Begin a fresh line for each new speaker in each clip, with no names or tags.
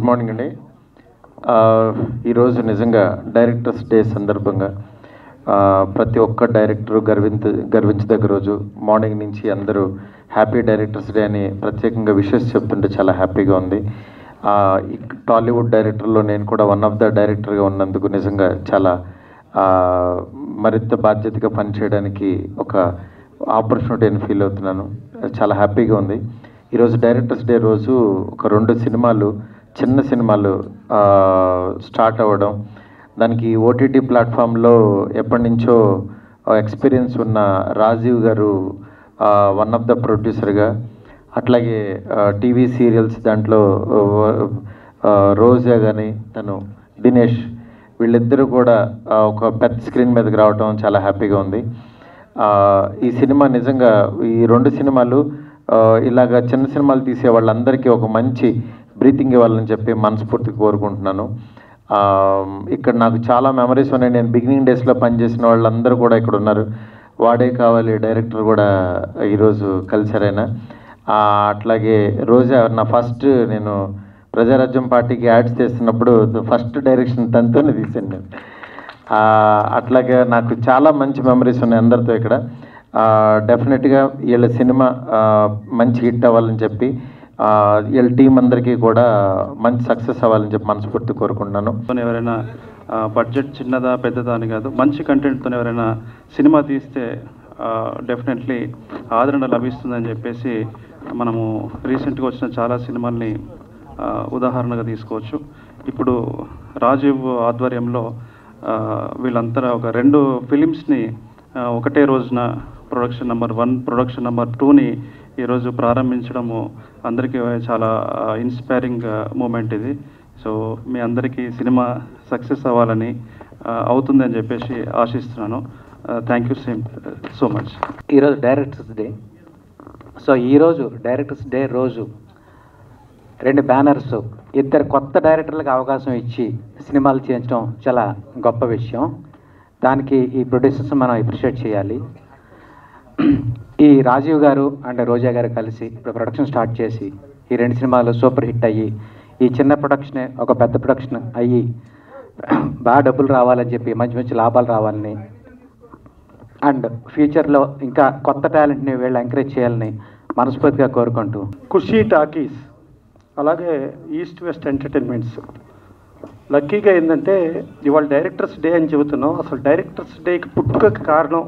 Good morning అండి. ఈరోజు నిజంగా డైరెక్టర్స్ డే సందర్భంగా ప్రతి ఒక్క డైరెక్టరు గర్వించదగ్గ రోజు. మార్నింగ్ నుంచి అందరూ హ్యాపీ డైరెక్టర్స్ డే అని ప్రత్యేకంగా విషెస్ చెప్తుంటే చాలా హ్యాపీగా ఉంది. టాలీవుడ్ డైరెక్టర్లో నేను కూడా వన్ ఆఫ్ ద డైరెక్టర్గా ఉన్నందుకు నిజంగా చాలా మరింత బాధ్యతగా పనిచేయడానికి ఒక ఆపర్చునిటీ అని ఫీల్ అవుతున్నాను. చాలా హ్యాపీగా ఉంది. ఈరోజు డైరెక్టర్స్ డే రోజు ఒక 2 సినిమాలు, చిన్న సినిమాలు స్టార్ట్ అవ్వడం, దానికి ఓటీటీ ప్లాట్ఫామ్లో ఎప్పటి నుంచో ఎక్స్పీరియన్స్ ఉన్న రాజీవ్ గారు వన్ ఆఫ్ ద ప్రొడ్యూసర్గా, అట్లాగే టీవీ సీరియల్స్ దాంట్లో రోజా కానీ తను దినేష్, వీళ్ళిద్దరూ కూడా ఒక పెద్ద స్క్రీన్ మీదకి రావడం చాలా హ్యాపీగా ఉంది. ఈ సినిమా నిజంగా ఈ 2 సినిమాలు ఇలాగ చిన్న సినిమాలు తీసే వాళ్ళందరికీ ఒక మంచి బ్రీతింగ్ ఇవ్వాలని చెప్పి మనస్ఫూర్తిగా కోరుకుంటున్నాను. ఇక్కడ నాకు చాలా మెమరీస్ ఉన్నాయి. నేను బిగినింగ్ డేస్లో పనిచేసిన వాళ్ళందరూ కూడా ఇక్కడ ఉన్నారు. వాడే కావాలి డైరెక్టర్ కూడా ఈరోజు కలిసారైనా. అట్లాగే రోజా నా ఫస్ట్ నేను ప్రజారాజ్యం పార్టీకి యాడ్స్ చేస్తున్నప్పుడు ఫస్ట్ డైరెక్షన్ తనతోనే తీసాను నేను. అట్లాగే నాకు చాలా మంచి మెమరీస్ ఉన్నాయి అందరితో ఇక్కడ. డెఫినెట్గా వీళ్ళ సినిమా మంచి హిట్ అవ్వాలని చెప్పి వీళ్ళ టీం అందరికీ కూడా మంచి సక్సెస్ అవ్వాలని చెప్పి మనస్ఫూర్తి కోరుకుంటున్నాను.
ఎవరైనా బడ్జెట్ చిన్నదా పెద్దదా అని కాదు, మంచి కంటెంట్తో ఎవరైనా సినిమా తీస్తే డెఫినెట్లీ ఆదరణ లభిస్తుందని చెప్పేసి మనము రీసెంట్గా వచ్చిన చాలా సినిమాల్ని ఉదాహరణగా తీసుకోవచ్చు. ఇప్పుడు రాజీవ్ ఆధ్వర్యంలో వీళ్ళంతా ఒక 2 ఫిలిమ్స్ని ఒకటే రోజున ప్రొడక్షన్ నెంబర్ 1, ప్రొడక్షన్ నెంబర్ 2ని ఈరోజు ప్రారంభించడము అందరికీ చాలా ఇన్స్పైరింగ్ మూమెంట్ ఇది. సో మీ అందరికీ సినిమా సక్సెస్ అవ్వాలని అవుతుందని చెప్పేసి ఆశిస్తున్నాను. Thank you so much.
ఈరోజు డైరెక్టర్స్ డే. సో ఈరోజు డైరెక్టర్స్ డే రోజు 2 బ్యానర్స్, 2 కొత్త డైరెక్టర్లకు అవకాశం ఇచ్చి సినిమాలు చేయించడం చాలా గొప్ప విషయం. దానికి ఈ ప్రొడ్యూసర్స్ మనం అప్రిషియేట్ చేయాలి. ఈ రాజీవ్ గారు అండ్ రోజా గారు కలిసి ఇప్పుడు ప్రొడక్షన్ స్టార్ట్ చేసి ఈ 2 సినిమాలు సూపర్ హిట్ అయ్యి ఈ చిన్న ప్రొడక్షనే ఒక పెద్ద ప్రొడక్షన్ అయ్యి బాగా డబ్బులు రావాలని చెప్పి మంచి మంచి లాభాలు రావాలని అండ్ ఫ్యూచర్లో ఇంకా కొత్త టాలెంట్ని వీళ్ళు ఎంకరేజ్ చేయాలని మనస్ఫూర్తిగా కోరుకుంటూ,
ఖుషీ టాకీస్ అలాగే ఈస్ట్ వెస్ట్ ఎంటర్టైన్మెంట్స్ లక్కీగా ఏంటంటే ఇవాళ డైరెక్టర్స్ డే అని చెబుతున్నాం. అసలు డైరెక్టర్స్ డేకి పుట్టుకకి కారణం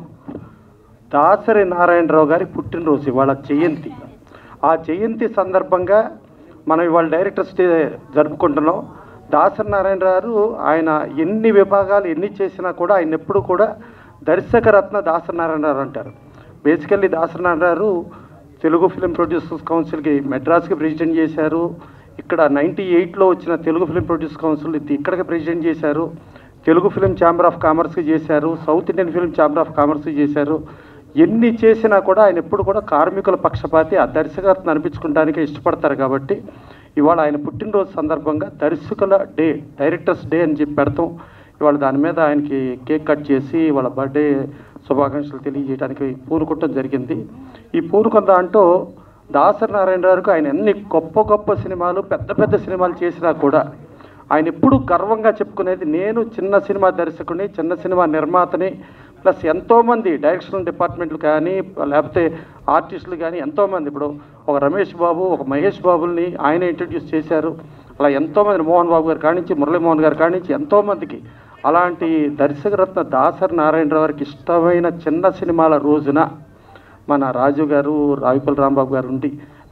దాసరి నారాయణరావు గారి పుట్టినరోజు, ఇవాళ జయంతి. ఆ జయంతి సందర్భంగా మనం ఇవాళ డైరెక్టర్స్ డే జరుపుకుంటున్నాం. దాసరి నారాయణరావు గారు ఆయన ఎన్ని విభాగాలు ఎన్ని చేసినా కూడా ఆయన ఎప్పుడు కూడా దర్శకరత్న దాసరి నారాయణరావు అంటారు. Basically Dasari Narayana Rao Telugu film producers కౌన్సిల్కి మెడ్రాస్కి ప్రెసిడెంట్ చేశారు. ఇక్కడ 98లో వచ్చిన తెలుగు ఫిలిం ప్రొడ్యూసర్ కౌన్సిల్ ఇక్కడికి ప్రెసిడెంట్ చేశారు. తెలుగు ఫిలిం ఛాంబర్ ఆఫ్ కామర్స్కి చేశారు. South Indian film chamber of కామర్స్కి చేశారు. ఎన్ని చేసినా కూడా ఆయన ఎప్పుడు కూడా కార్మికుల పక్షపాతి, ఆ దర్శకత్వం అనిపించుకోవడానికి ఇష్టపడతారు. కాబట్టి ఇవాళ ఆయన పుట్టినరోజు సందర్భంగా దర్శకుల డే, డైరెక్టర్స్ డే అని చెప్పి పెడతాం. ఇవాళ దాని మీద ఆయనకి కేక్ కట్ చేసి వాళ్ళ బర్త్డే శుభాకాంక్షలు తెలియజేయడానికి పూనుకోవటం జరిగింది. ఈ పూనుకున్న దాంట్లో దాసరి నారాయణరావుకి ఆయన ఎన్ని గొప్ప గొప్ప సినిమాలు, పెద్ద పెద్ద సినిమాలు చేసినా కూడా ఆయన ఎప్పుడు గర్వంగా చెప్పుకునేది, నేను చిన్న సినిమా దర్శకుడిని, చిన్న సినిమా నిర్మాతని, ప్లస్ ఎంతోమంది డైరెక్షన్ డిపార్ట్మెంట్లు కానీ లేకపోతే ఆర్టిస్టులు కానీ ఎంతోమంది, ఇప్పుడు ఒక రమేష్ బాబు, ఒక మహేష్ బాబుల్ని ఆయన ఇంట్రడ్యూస్ చేశారు. అలా ఎంతోమంది, మోహన్ బాబు గారు కానించి, మురళీమోహన్ గారు కానించి ఎంతోమందికి అలాంటి దర్శకరత్న దాసరి నారాయణరావు గారికి ఇష్టమైన చిన్న సినిమాల రోజున మన రాజు గారు, రావిపల్లి రాంబాబు గారు ఉండి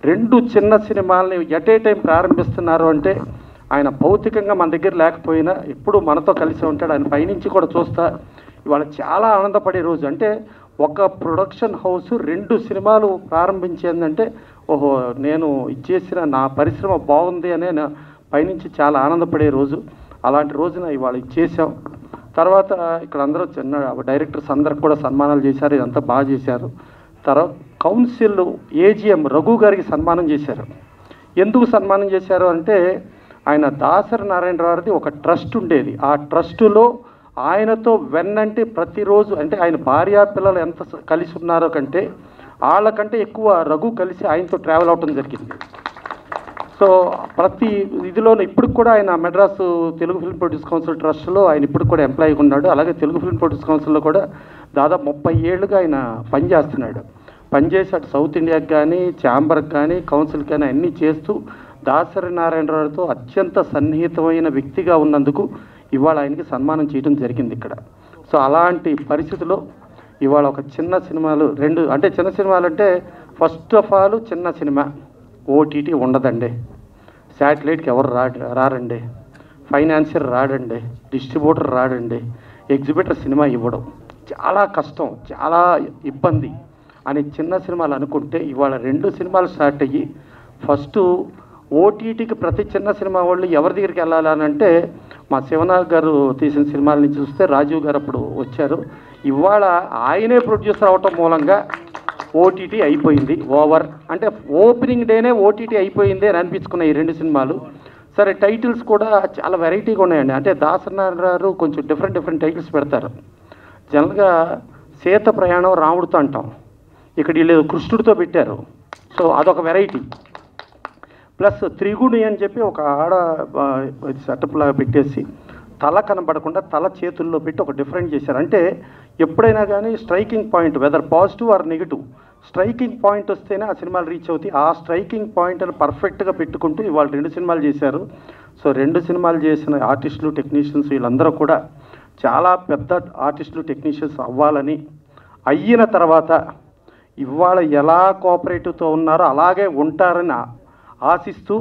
2 చిన్న సినిమాలని ఎట్ ఏ టైం ప్రారంభిస్తున్నారు అంటే ఆయన భౌతికంగా మన దగ్గర లేకపోయినా ఎప్పుడు మనతో కలిసి ఉంటాడు. ఆయన పైనుంచి కూడా చూస్తా ఇవాళ చాలా ఆనందపడే రోజు. అంటే ఒక ప్రొడక్షన్ హౌస్ 2 సినిమాలు ప్రారంభించేందంటే ఓహో నేను ఇచ్చేసిన నా పరిశ్రమ బాగుంది అనే పైనుంచి చాలా ఆనందపడే రోజు. అలాంటి రోజున ఇవాళ ఇచ్చేసాం. తర్వాత ఇక్కడ అందరూ చిన్న డైరెక్టర్స్ అందరికి కూడా సన్మానాలు చేశారు. ఇదంతా బాగా చేశారు. తర్వాత కౌన్సిల్ ఏజిఎం రఘు గారికి సన్మానం చేశారు. ఎందుకు సన్మానం చేశారు అంటే ఆయన దాసరి నారాయణరావుది ఒక ట్రస్ట్ ఉండేది. ఆ ట్రస్టులో ఆయనతో వెన్నంటే ప్రతిరోజు, అంటే ఆయన భార్యా పిల్లలు ఎంత కలిసి ఉన్నారో కంటే వాళ్ళకంటే ఎక్కువ రఘు కలిసి ఆయనతో ట్రావెల్ అవటం జరిగింది. సో ప్రతి ఇదిలోనూ ఇప్పుడు కూడా ఆయన Madras Telugu film produce council ట్రస్ట్లో ఆయన ఇప్పుడు కూడా ఎంప్లాయీగా ఉన్నాడు. అలాగే తెలుగు ఫిల్మ్ ప్రొడ్యూస్ కౌన్సిల్లో కూడా దాదాపు 30 ఏళ్ళుగా ఆయన పనిచేస్తున్నాడు. పనిచేసి అటు సౌత్ ఇండియాకి కానీ, ఛాంబర్కి కానీ, కౌన్సిల్కి కానీ అన్నీ చేస్తూ దాసరి నారాయణరావుతో అత్యంత సన్నిహితమైన వ్యక్తిగా ఉన్నందుకు ఇవాళ ఆయనకి సన్మానం చేయడం జరిగింది ఇక్కడ. సో అలాంటి పరిస్థితిలో ఇవాళ ఒక చిన్న సినిమాలు చిన్న సినిమాలు అంటే ఫస్ట్ ఆఫ్ ఆల్ చిన్న సినిమా ఓటీటీ ఉండదండి, శాటిలైట్కి ఎవరు రారండి, ఫైనాన్షియర్ రాడండి, డిస్ట్రిబ్యూటర్ రాడండి, ఎగ్జిబిటర్ సినిమా ఇవ్వడం చాలా కష్టం, చాలా ఇబ్బంది అని చిన్న సినిమాలు అనుకుంటే ఇవాళ 2 సినిమాలు స్టార్ట్ అయ్యి ఫస్ట్ ఓటీటీకి ప్రతి చిన్న సినిమా వాళ్ళు ఎవరి దగ్గరికి వెళ్ళాలని అంటే మా శివనాగ్ గారు తీసిన సినిమాల నుంచి చూస్తే రాజీవ్ గారు అప్పుడు వచ్చారు. ఇవాళ ఆయనే ప్రొడ్యూసర్ అవటం మూలంగా ఓటీటీ అయిపోయింది. ఓవర్ అంటే ఓపెనింగ్ డేనే ఓటీటీ అయిపోయింది అని అనిపించుకున్న ఈ 2 సినిమాలు. సరే టైటిల్స్ కూడా చాలా వెరైటీగా ఉన్నాయండి. అంటే దాసరి నారాయణరావు కొంచెం డిఫరెంట్ టైటిల్స్ పెడతారు. జనరల్గా సీత ప్రయాణం రాముడితో అంటాం, ఇక్కడ వీళ్ళు కృష్ణుడితో పెట్టారు. సో అదొక వెరైటీ. ప్లస్ త్రిగుణి అని చెప్పి ఒక ఆడ సెటప్ లాగా పెట్టేసి తల కనబడకుండా తల చేతుల్లో పెట్టి ఒక డిఫరెంట్ చేశారు. అంటే ఎప్పుడైనా కానీ striking point whether positive or negative striking point వస్తేనే ఆ సినిమాలు రీచ్ అవుతాయి. ఆ స్ట్రైకింగ్ పాయింట్ని పర్ఫెక్ట్గా పెట్టుకుంటూ ఇవాళ 2 సినిమాలు చేశారు. సో 2 సినిమాలు చేసిన ఆర్టిస్టులు టెక్నీషియన్స్ వీళ్ళందరూ కూడా చాలా పెద్ద ఆర్టిస్టులు టెక్నీషియన్స్ అవ్వాలని, అయిన తర్వాత ఇవాళ ఎలా కోఆపరేటివ్తో ఉన్నారో అలాగే ఉంటారని ఆశిస్తూ,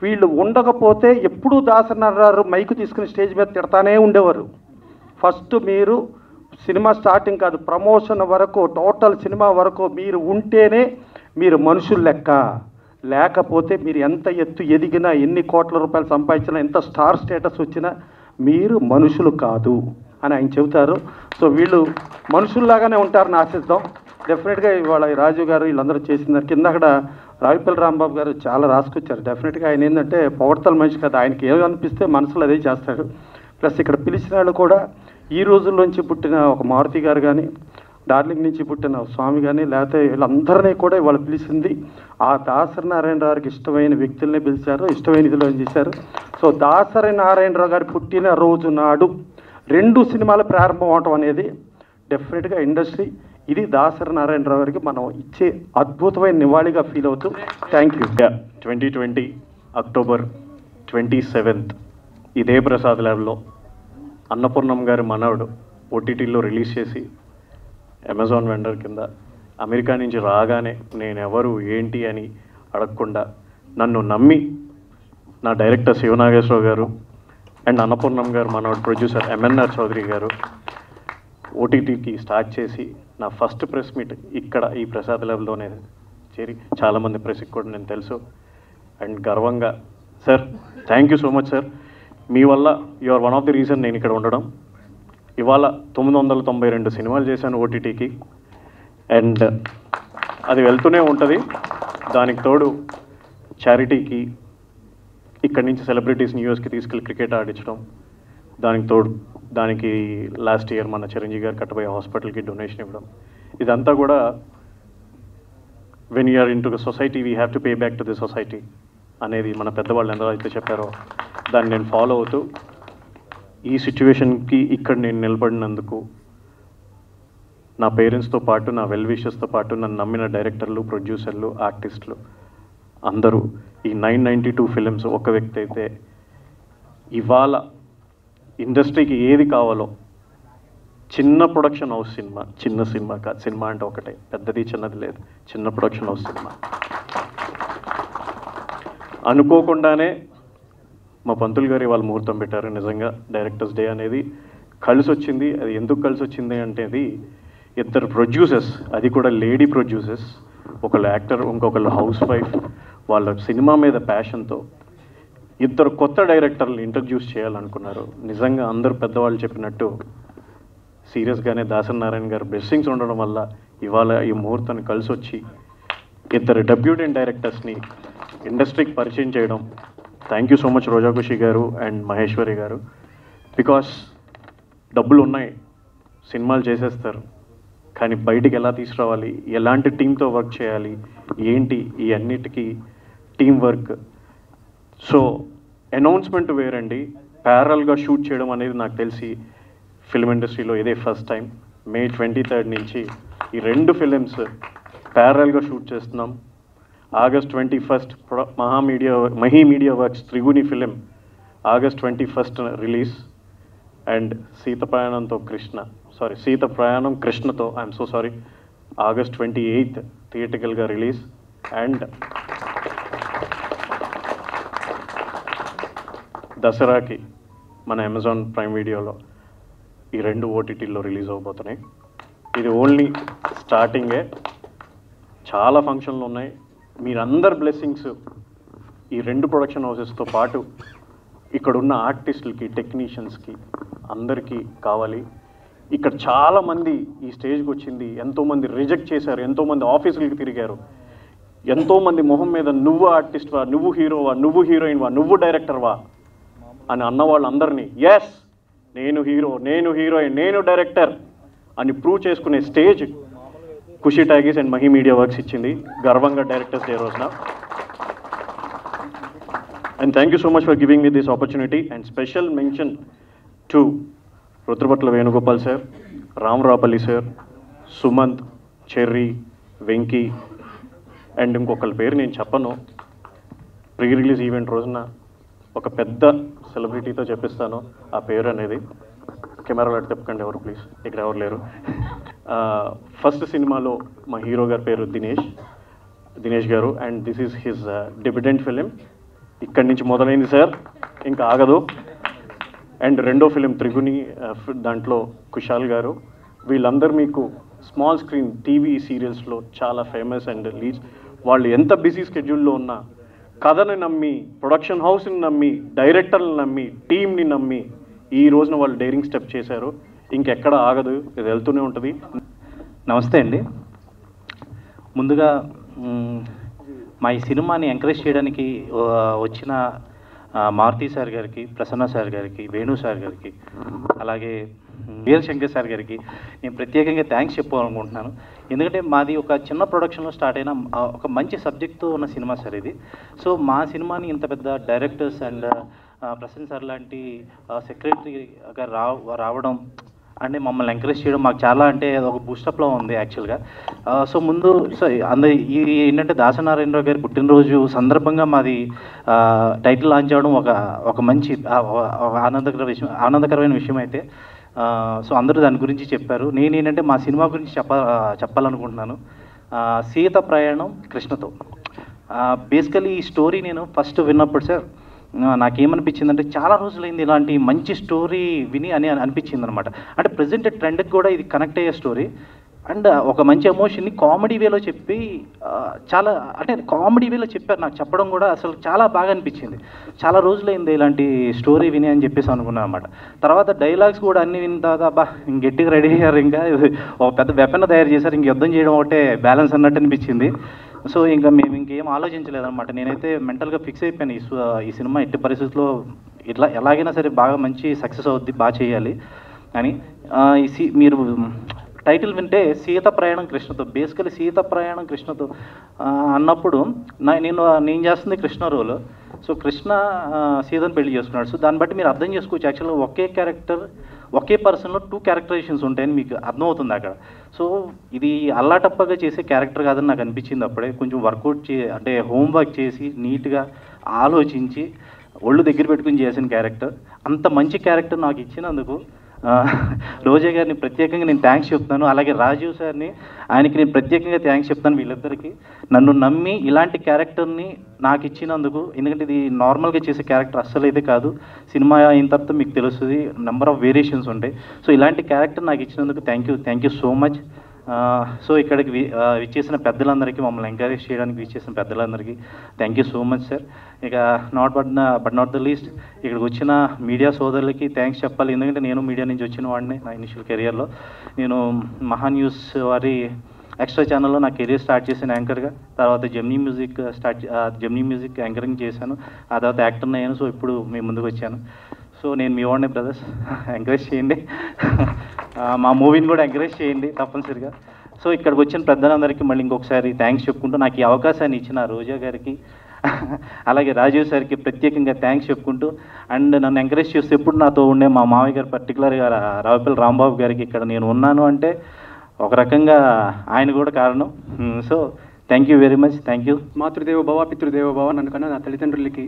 వీళ్ళు ఉండకపోతే ఎప్పుడూ దాసరి నారాయణరావు మైకు తీసుకుని స్టేజ్ మీద తిడతానే ఉండేవారు. ఫస్ట్ మీరు సినిమా స్టార్టింగ్ కాదు, ప్రమోషన్ వరకు టోటల్ సినిమా వరకు మీరు ఉంటేనే మీరు మనుషులు లెక్క, లేకపోతే మీరు ఎంత ఎత్తు ఎదిగినా, ఎన్ని కోట్ల రూపాయలు సంపాదించినా, ఎంత స్టార్ స్టేటస్ వచ్చినా మీరు మనుషులు కాదు అని ఆయన చెబుతారు. సో వీళ్ళు మనుషుల్లాగానే ఉంటారని ఆశిద్దాం. డెఫినెట్గా ఇవాళ రాజు గారు వీళ్ళందరూ చేసిన కింద అక్కడ రావిపల్లి రాంబాబు గారు చాలా రాసుకొచ్చారు. డెఫినెట్గా ఆయన ఏంటంటే పొగడతల మనిషి కదా, ఆయనకి ఏమనిపిస్తే మనసులో అదే చేస్తాడు. ప్లస్ ఇక్కడ పిలిచిన వాళ్ళు కూడా ఈ రోజుల్లోంచి పుట్టిన ఒక మారుతి గారు కానీ, డార్లింగ్ నుంచి పుట్టిన స్వామి కానీ, లేకపోతే వీళ్ళందరినీ కూడా వాళ్ళు పిలిచింది ఆ దాసరి నారాయణరావుకి ఇష్టమైన వ్యక్తుల్ని పిలిచారు, ఇష్టమైన ఇదిలో చేశారు. సో దాసరి నారాయణరావు గారి పుట్టిన రోజు నాడు 2 సినిమాలు ప్రారంభం అవటం అనేది డెఫినెట్గా ఇండస్ట్రీ ఇది దాసరి నారాయణరావు గారికి మనం ఇచ్చే అద్భుతమైన నివాళిగా ఫీల్ అవుతూ థ్యాంక్ యూ.
2020 అక్టోబర్ 27 ఇదే ప్రసాద్ ల్యాబ్లో అన్నపూర్ణం గారి మనవడు ఓటీటీలో రిలీజ్ చేసి అమెజాన్ వెండర్ కింద అమెరికా నుంచి రాగానే నేను ఎవరు ఏంటి అని అడగకుండా నన్ను నమ్మి నా డైరెక్టర్ శివనాగేశ్వరరావు గారు అండ్ అన్నపూర్ణం గారు మనవడు ప్రొడ్యూసర్ ఎంఎన్ఆర్ చౌదరి గారు ఓటీటీకి స్టార్ట్ చేసి నా ఫస్ట్ ప్రెస్ మీట్ ఇక్కడ ఈ ప్రసాద్ ల్యాబ్లోనే చేరి చాలామంది ప్రెస్కి కూడా నేను తెలుసు అండ్ గర్వంగా sir thank you so much sir, మీ వల్ల you are one of the reason నేను ఇక్కడ ఉండడం. ఇవాళ 992 సినిమాలు చేశాను ఓటీటీకి అండ్ అది వెళ్తూనే ఉంటుంది. దానికి తోడు చారిటీకి ఇక్కడి నుంచి సెలబ్రిటీస్ని యూఎస్కి తీసుకెళ్ళి క్రికెట్ ఆడించడం, దానికి తోడు దానికి లాస్ట్ ఇయర్ మన చిరంజీవి గారు కట్టబోయే హాస్పిటల్కి డొనేషన్ ఇవ్వడం, ఇదంతా కూడా when you're in to the society we have to pay back to the society అనేది మన పెద్దవాళ్ళు ఎంతో అయితే చెప్పారో దాన్ని నేను ఫాలో అవుతూ ఈ సిచ్యువేషన్కి ఇక్కడ నేను నిలబడినందుకు నా పేరెంట్స్తో పాటు నా వెల్ విషెస్తో పాటు నన్ను నమ్మిన డైరెక్టర్లు, ప్రొడ్యూసర్లు, ఆర్టిస్టులు అందరూ ఈ 992 ఫిలిమ్స్ ఒక వ్యక్తి అయితే ఇవాళ ఇండస్ట్రీకి ఏది కావాలో చిన్న ప్రొడక్షన్ హౌస్ సినిమా, చిన్న సినిమా కాదు, సినిమా అంటే ఒకటే, పెద్దది చిన్నది లేదు, చిన్న ప్రొడక్షన్ హౌస్ సినిమా. అనుకోకుండానే మా పంతులు గారు ఇవాళ ముహూర్తం పెట్టారు. నిజంగా డైరెక్టర్స్ డే అనేది కలిసి వచ్చింది. అది ఎందుకు కలిసి వచ్చింది అంటే అది 2 ప్రొడ్యూసర్స్, అది కూడా లేడీ ప్రొడ్యూసర్స్, ఒకళ్ళు యాక్టర్, ఇంకొకళ్ళు హౌస్ వైఫ్, వాళ్ళ సినిమా మీద ప్యాషన్తో 2 కొత్త డైరెక్టర్లు ఇంట్రడ్యూస్ చేయాలనుకున్నారు. నిజంగా అందరూ పెద్దవాళ్ళు చెప్పినట్టు సీరియస్గానే దాసరి నారాయణ గారు బ్లెస్సింగ్స్ ఉండడం వల్ల ఇవాళ ఈ ముహూర్తాన్ని కలిసి వచ్చి 2 డెబ్యూటెంట్ డైరెక్టర్స్ని ఇండస్ట్రీకి పరిచయం చేయడం. థ్యాంక్ యూ సో మచ్ రోజా ఖుషి గారు అండ్ మహేశ్వరి గారు. బికాస్ డబ్బులు ఉన్నాయి, సినిమాలు చేసేస్తారు, కానీ బయటికి ఎలా తీసుకురావాలి, ఎలాంటి టీంతో వర్క్ చేయాలి, ఏంటి ఈ అన్నిటికీ టీం వర్క్ సో అనౌన్స్మెంట్ వేరండి, ప్యారల్గా షూట్ చేయడం అనేది నాకు తెలిసి ఫిల్మ్ ఇండస్ట్రీలో ఇదే ఫస్ట్ టైం. May 23rd నుంచి ఈ 2 ఫిలిమ్స్ ప్యారల్గా షూట్ చేస్తున్నాం. August 21st Mahi media works Triguni film August 21st release. And Seetha Prayanam కృష్ణతో I'm so sorry August 28th థియేటికల్గా రిలీజ్. అండ్ దసరాకి మన అమెజాన్ ప్రైమ్ వీడియోలో ఈ 2 ఓటీటీల్లో రిలీజ్ అవబోతున్నాయి. ఇది ఓన్లీ స్టార్టింగే, చాలా ఫంక్షన్లు ఉన్నాయి. మీరందరు బ్లెస్సింగ్స్ ఈ 2 ప్రొడక్షన్ హౌసెస్తో పాటు ఇక్కడున్న ఆర్టిస్టులకి, టెక్నీషియన్స్కి అందరికీ కావాలి. ఇక్కడ చాలామంది ఈ స్టేజ్కి వచ్చింది, ఎంతోమంది రిజెక్ట్ చేశారు, ఎంతోమంది ఆఫీసులకి తిరిగారు, ఎంతోమంది మొహం మీద నువ్వు ఆర్టిస్ట్వా, నువ్వు హీరోవా, నువ్వు హీరోయిన్వా, నువ్వు డైరెక్టర్వా అని అన్న వాళ్ళందరినీ ఎస్ నేను హీరో, నేను హీరోయిన్, నేను డైరెక్టర్ అని ప్రూవ్ చేసుకునే stage Khushi talkies and Mahi media works ఇచ్చింది గర్వంగా డైరెక్టర్స్ డే రోజున. And thank you so much for giving me this opportunity. And special mention to Rudrapatla Venugopal sir, Ramarapalli sir, Sumanth, Cherry, Venky and ఇంకొకరి పేరు నేను చెప్పను. ప్రీ రిలీజ్ ఈవెంట్ రోజున ఒక పెద్ద సెలబ్రిటీతో చెప్పిస్తాను ఆ పేరు అనేది. కెమెరాలో అటు తిప్పకండి ఎవరు ప్లీజ్, ఇక్కడ ఎవరు లేరు. ఫస్ట్ సినిమాలో మా హీరో గారి పేరు దినేష్ గారు. And this is his debutant film. ఇక్కడి నుంచి మొదలైంది సార్, ఇంకా ఆగదు. అండ్ 2వ ఫిలిం త్రిగుణి, దాంట్లో కుశాల్ గారు. వీళ్ళందరూ మీకు స్మాల్ స్క్రీన్ టీవీ సీరియల్స్లో చాలా ఫేమస్ అండ్ లీడ్స్. వాళ్ళు ఎంత బిజీ స్కెడ్యూల్లో ఉన్నా కథని నమ్మి, ప్రొడక్షన్ హౌస్ని నమ్మి, డైరెక్టర్ని నమ్మి, టీమ్ని నమ్మి ఈ రోజున వాళ్ళు డైరింగ్ స్టెప్ చేశారు. ఇంకెక్కడ ఆగదు, ఇది వెళ్తూనే ఉంటుంది.
నమస్తే అండి. ముందుగా మా ఈ సినిమాని ఎంకరేజ్ చేయడానికి వచ్చిన మారుతి సార్ గారికి, ప్రసన్న సార్ గారికి, వేణు సార్ గారికి, అలాగే వీరశంకర్ సార్ గారికి నేను ప్రత్యేకంగా థ్యాంక్స్ చెప్పాలనుకుంటున్నాను. ఎందుకంటే మాది ఒక చిన్న ప్రొడక్షన్లో స్టార్ట్ అయిన ఒక మంచి సబ్జెక్ట్తో ఉన్న సినిమా సార్ ఇది. సో మా సినిమాని ఇంత పెద్ద డైరెక్టర్స్ అండ్ ప్రసన్న సార్ లాంటి సెక్రటరీగా రావడం అంటే మమ్మల్ని ఎంకరేజ్ చేయడం మాకు చాలా అంటే ఒక బూస్టప్లో ఉంది యాక్చువల్గా. సో ముందు సో ఈ ఏంటంటే దాసనారాయణరావు గారి పుట్టినరోజు సందర్భంగా మాది టైటిల్ లాంచ్ అవ్వడం ఒక మంచి ఆనందకరమైన విషయం అయితే. సో అందరూ దాని గురించి చెప్పారు. నేనేంటంటే మా సినిమా గురించి చెప్పాలనుకుంటున్నాను. సీత ప్రయాణం కృష్ణతో. బేసికలీ ఈ స్టోరీ నేను ఫస్ట్ విన్నప్పుడు సార్ నాకేమనిపించిందంటే చాలా రోజులైంది ఇలాంటి మంచి స్టోరీ విని అనిపించింది అనమాట. అంటే ప్రజెంట్ ట్రెండ్కి కూడా ఇది కనెక్ట్ అయ్యే స్టోరీ అండ్ ఒక మంచి ఎమోషన్ని కామెడీ వేలో చెప్పి చాలా అంటే కామెడీ వేలో చెప్పారు. నాకు చెప్పడం కూడా అసలు చాలా బాగా అనిపించింది. చాలా రోజులైంది ఇలాంటి స్టోరీ విని అని చెప్పేసి అనుకున్నాను అనమాట. తర్వాత డైలాగ్స్ కూడా అన్ని విన్న తర్వాత అబ్బా గట్టిగా రెడీ అయ్యారు, ఇంకా ఒక పెద్ద వెపన్ తయారు చేశారు, ఇంక యుద్ధం చేయడం ఒకటే బ్యాలెన్స్ అన్నట్టు అనిపించింది. సో ఇంకా మేము ఇంకేం ఆలోచించలేదన్నమాట. నేనైతే మెంటల్గా ఫిక్స్ అయిపోయాను ఈ సినిమా ఎట్టి పరిస్థితుల్లో ఇట్లా ఎలాగైనా సరే బాగా మంచి సక్సెస్ అవుద్ది, బాగా చేయాలి అని. మీరు టైటిల్ వింటే సీత ప్రయాణం కృష్ణతో, బేసికలీ సీత ప్రయాణం కృష్ణతో అన్నప్పుడు నేను చేస్తుంది కృష్ణ రోల్. సో కృష్ణ సీతను పెళ్లి చేసుకున్నాడు. సో దాన్ని బట్టి మీరు అర్థం చేసుకోవచ్చు యాక్చువల్గా ఒకే క్యారెక్టర్ ఒకే పర్సన్లో 2 క్యారెక్టరైజేషన్స్ ఉంటాయని మీకు అర్థమవుతుంది అక్కడ. సో ఇది అల్లాటప్పగా చేసే క్యారెక్టర్ కాదని నాకు అనిపించింది అప్పుడే. కొంచెం వర్కౌట్ అంటే హోంవర్క్ చేసి నీట్గా ఆలోచించి ఒళ్ళు దగ్గర పెట్టుకుని చేసిన క్యారెక్టర్. అంత మంచి క్యారెక్టర్ నాకు ఇచ్చినందుకు రోజా గారిని ప్రత్యేకంగా నేను థ్యాంక్స్ చెప్తాను. అలాగే రాజీవ్ సార్ని, ఆయనకి నేను ప్రత్యేకంగా థ్యాంక్స్ చెప్తాను. వీళ్ళిద్దరికీ నన్ను నమ్మి ఇలాంటి క్యారెక్టర్ని నాకు ఇచ్చినందుకు. ఎందుకంటే ఇది నార్మల్గా చేసే క్యారెక్టర్ అస్సలు అయితే కాదు. సినిమా అయిన తర్వాత మీకు తెలుస్తుంది నెంబర్ ఆఫ్ వేరియేషన్స్ ఉంటాయి. సో ఇలాంటి క్యారెక్టర్ నాకు ఇచ్చినందుకు thank you so much. So ఇక్కడికి విచ్చేసిన పెద్దలందరికీ, మమ్మల్ని ఎంకరేజ్ చేయడానికి విచ్చేసిన పెద్దలందరికీ thank you so much sir. ఇక బట్ నాట్ ద లీస్ట్ ఇక్కడికి వచ్చిన మీడియా సోదరులకి థ్యాంక్స్ చెప్పాలి. ఎందుకంటే నేను మీడియా నుంచి వచ్చిన వాడిని. నా ఇనిషియల్ కెరియర్లో నేను మహా న్యూస్ వారి ఎక్స్ట్రా ఛానల్లో నా కెరీర్ స్టార్ట్ చేసిన యాంకర్గా. తర్వాత జెమినీ మ్యూజిక్ యాంకరింగ్ చేశాను. ఆ తర్వాత యాక్టర్ని అయ్యాను. సో ఇప్పుడు మీ ముందుకు వచ్చాను. సో నేను మీ వాడిని బ్రదర్స్, ఎంకరేజ్ చేయండి. మా మూవీని కూడా ఎంకరేజ్ చేయండి తప్పనిసరిగా. సో ఇక్కడికి వచ్చిన పెద్దలందరికీ మళ్ళీ ఇంకొకసారి థ్యాంక్స్ చెప్పుకుంటూ నాకు ఈ అవకాశాన్ని ఇచ్చిన రోజా గారికి అలాగే రాజీవ్ సార్కి ప్రత్యేకంగా థ్యాంక్స్ చెప్పుకుంటూ, అండ్ నన్ను ఎంకరేజ్ చేస్తూ ఎప్పుడు నాతో ఉండే మా మామయ్య గారు, పర్టికులర్గా రావుపల్లి రాంబాబు గారికి ఇక్కడ నేను ఉన్నాను అంటే ఒక రకంగా ఆయన కూడా కారణం. So thank you very much, thank you.
మాతృదేవో భవ పితృదేవో భవ, నన్ను కన్నా నా తల్లిదండ్రులకి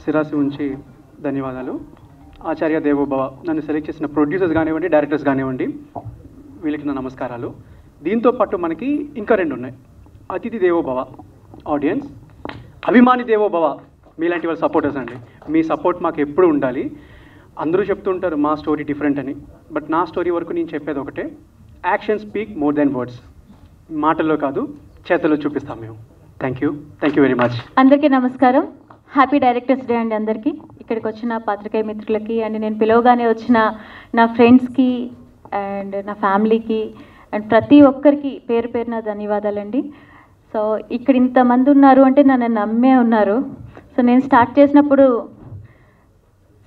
శిరాసి ఉంచి ధన్యవాదాలు. ఆచార్య దేవో భవ, నన్ను సెలెక్ట్ చేసిన ప్రొడ్యూసర్స్ కానివ్వండి, డైరెక్టర్స్ కానివ్వండి, వీళ్ళకి నా నమస్కారాలు. దీంతో పాటు మనకి ఇంకా 2 ఉన్నాయి. అతిథి దేవో భవ ఆడియన్స్, అభిమాని దేవో భవ మీలాంటి వాళ్ళ సపోర్టర్స్ అండి. మీ సపోర్ట్ మాకు ఎప్పుడు ఉండాలి. అందరూ చెప్తుంటారు మా స్టోరీ డిఫరెంట్ అని, బట్ నా స్టోరీ వరకు నేను చెప్పేది ఒకటే, action speak more than words. మాటల్లో కాదు, చేతల్లో చూపిస్తాం మేము. Thank you very much.
అందరికీ నమస్కారం. హ్యాపీ డైరెక్టర్స్ డే అండి అందరికీ. ఇక్కడికి వచ్చిన పాత్రికేయ మిత్రులకి అండ్ నేను పిలవగానే వచ్చిన నా ఫ్రెండ్స్కి అండ్ నా ఫ్యామిలీకి అండ్ ప్రతి ఒక్కరికి పేరు పేరున ధన్యవాదాలండి. సో ఇక్కడ ఇంతమంది ఉన్నారు అంటే నన్ను నమ్మే ఉన్నారు. సో నేను స్టార్ట్ చేసినప్పుడు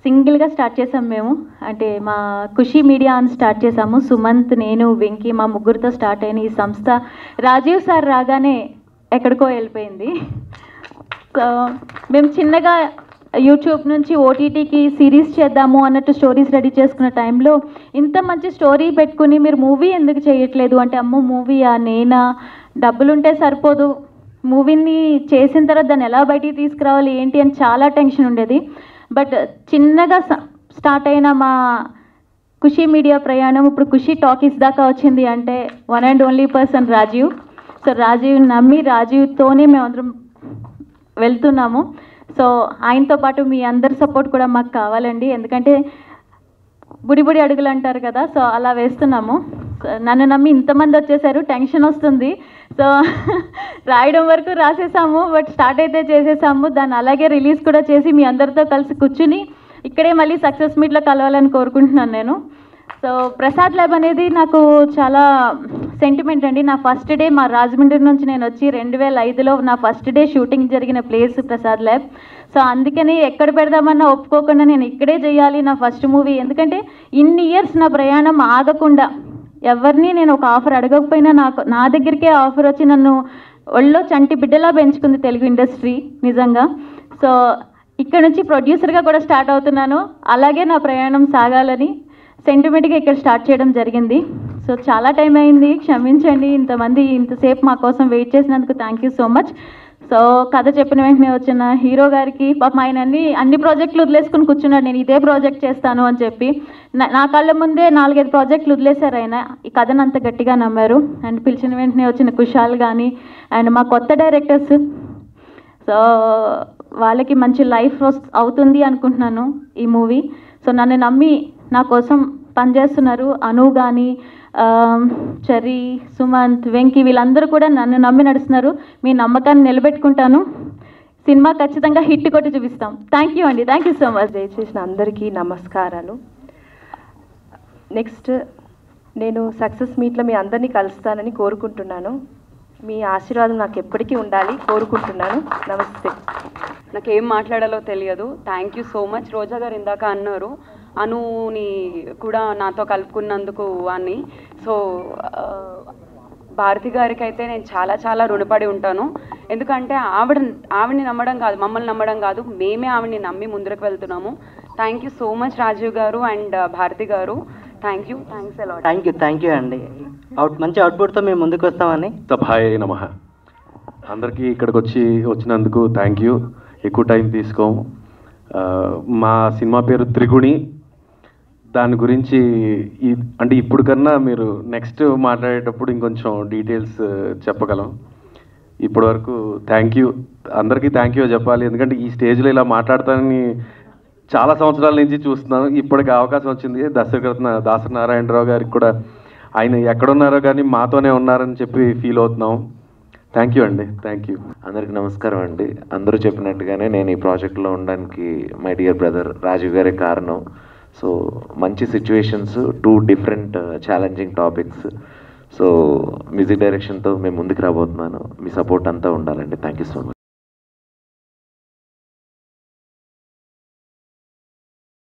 సింగిల్గా స్టార్ట్ చేసాం మేము, అంటే మా ఖుషీ మీడియా అని స్టార్ట్ చేసాము. సుమంత్, నేను, వెంకీ, మా ముగ్గురితో స్టార్ట్ అయిన ఈ సంస్థ రాజీవ్ సార్ రాగానే ఎక్కడికో వెళ్ళిపోయింది. సో మేము చిన్నగా యూట్యూబ్ నుంచి ఓటీటీకి సిరీస్ చేద్దాము అన్నట్టు స్టోరీస్ రెడీ చేసుకున్న టైంలో ఇంత మంచి స్టోరీ పెట్టుకుని మీరు మూవీ ఎందుకు చేయట్లేదు అంటే, అమ్మో మూవీయా, నేనా, డబ్బులుంటే సరిపోదు, మూవీని చేసిన తర్వాత దాన్ని ఎలా బయటికి తీసుకురావాలి ఏంటి అని చాలా టెన్షన్ ఉండేది. బట్ చిన్నగా స్టార్ట్ అయిన మా ఖుషీ మీడియా ప్రయాణం ఇప్పుడు ఖుషీ టాకీస్ దాకా వచ్చింది అంటే one and only person Rajeev. So Rajeev నమ్మి రాజీవ్తోనే మేమందరం వెళ్తున్నాము. సో ఆయనతో పాటు మీ అందరి సపోర్ట్ కూడా మాకు కావాలండి, ఎందుకంటే బుడి అడుగులు అంటారు కదా, సో అలా వేస్తున్నాము. నన్ను నమ్మి ఇంతమంది వచ్చేసారు, టెన్షన్ వస్తుంది. సో రాయడం వరకు రాసేసాము, బట్ స్టార్ట్ అయితే చేసేసాము. దాన్ని అలాగే రిలీజ్ కూడా చేసి మీ అందరితో కలిసి కూర్చుని ఇక్కడే మళ్ళీ సక్సెస్ మీట్లో కలవాలని కోరుకుంటున్నాను నేను. సో ప్రసాద్ ల్యాబ్ అనేది నాకు చాలా సెంటిమెంట్ అండి. నా ఫస్ట్ డే మా రాజమండ్రి నుంచి నేను వచ్చి 2005లో నా ఫస్ట్ డే షూటింగ్ జరిగిన ప్లేస్ ప్రసాద్ ల్యాబ్. సో అందుకని ఎక్కడ పెడదామన్నా ఒప్పుకోకుండా నేను ఇక్కడే చేయాలి నా ఫస్ట్ మూవీ, ఎందుకంటే ఇన్ని ఇయర్స్ నా ప్రయాణం ఆగకుండా ఎవరిని నేను ఒక ఆఫర్ అడగకపోయినా నా దగ్గరికే ఆఫర్ వచ్చి నన్ను ఒళ్ళో చంటి బిడ్డలా పెంచుకుంది తెలుగు ఇండస్ట్రీ నిజంగా. సో ఇక్కడ నుంచి ప్రొడ్యూసర్గా కూడా స్టార్ట్ అవుతున్నాను, అలాగే నా ప్రయాణం సాగాలని సెంటిమెంట్గా ఇక్కడ స్టార్ట్ చేయడం జరిగింది. సో చాలా టైం అయింది, క్షమించండి. ఇంతమంది ఇంతసేపు మా కోసం వెయిట్ చేసినందుకు thank you so much. So కథ చెప్పిన వెంటనే వచ్చిన హీరో గారికి పాపం ఆయన అన్ని ప్రాజెక్టులు వదిలేసుకుని కూర్చున్నాడు, నేను ఇదే ప్రాజెక్ట్ చేస్తాను అని చెప్పి. నా కళ్ళ ముందే 4-5 ప్రాజెక్టులు వదిలేశారు ఆయన, ఈ కథను అంత గట్టిగా నమ్మారు. అండ్ పిలిచిన వెంటనే వచ్చిన కుషాల్ కానీ అండ్ మా కొత్త డైరెక్టర్స్, సో వాళ్ళకి మంచి లైఫ్ అవుతుంది అనుకుంటున్నాను ఈ మూవీ. సో నన్ను నమ్మి నా కోసం పనిచేస్తున్నారు అను కానీ, చెర్రీ, సుమంత్, వెంకీ, వీళ్ళందరూ కూడా నన్ను నమ్మి నడుస్తున్నారు. మీ నమ్మకాన్ని నిలబెట్టుకుంటాను, సినిమా ఖచ్చితంగా హిట్ కొట్టి చూపిస్తాం. థ్యాంక్ యూ అండి, థ్యాంక్ యూ సో మచ్.
దయచేసిన అందరికీ నమస్కారాలు. నెక్స్ట్ నేను సక్సెస్ మీట్లో మీ అందరినీ కలుస్తానని కోరుకుంటున్నాను. మీ ఆశీర్వాదం నాకు ఎప్పటికీ ఉండాలి కోరుకుంటున్నాను. నమస్తే.
నాకేం మాట్లాడాలో తెలియదు. Thank you so much. Roja గారు ఇందాక అన్నారు అనుని కూడా నాతో కలుపుకున్నందుకు అని. సో భారతి గారికి అయితే నేను చాలా చాలా రుణపడి ఉంటాను, ఎందుకంటే ఆవిడని నమ్మడం కాదు, మమ్మల్ని నమ్మడం కాదు, మేమే ఆవిడని నమ్మి ముందుకు వెళ్తున్నాము. Thank you so much Rajeev గారు అండ్ భారతి గారు. Thank you, thanks a lot.
Thank you అండి. మంచి అవుట్పుట్తో మేము ముందుకు వస్తామని.
హాయ్ నమః. అందరికీ ఇక్కడికి వచ్చినందుకు థ్యాంక్ యూ. ఎక్కువ టైం తీసుకోము. మా సినిమా పేరు త్రిగుణి. దాని గురించి అంటే ఇప్పుడు కన్నా మీరు నెక్స్ట్ మాట్లాడేటప్పుడు ఇంకొంచెం డీటెయిల్స్ చెప్పగలం. ఇప్పటి వరకు థ్యాంక్ యూ, అందరికీ థ్యాంక్ యూ చెప్పాలి, ఎందుకంటే ఈ స్టేజ్లో ఇలా మాట్లాడతానని చాలా సంవత్సరాల నుంచి చూస్తున్నాను. ఇప్పటికి అవకాశం వచ్చింది. దాసరి నారాయణరావు గారికి కూడా ఆయన ఎక్కడున్నారో కానీ మాతోనే ఉన్నారని చెప్పి ఫీల్ అవుతున్నాం. థ్యాంక్ యూ అండి, థ్యాంక్ యూ.
అందరికి నమస్కారం అండి. అందరూ చెప్పినట్టుగానే నేను ఈ ప్రాజెక్ట్లో ఉండడానికి మై డియర్ బ్రదర్ రాజీవ్ గారే కారణం. సో మంచి situations, 2 different challenging topics. So music డైరెక్షన్తో మేము ముందుకు రాబోతున్నాను. మీ సపోర్ట్ అంతా ఉండాలండి. థ్యాంక్ యూ సో మచ్.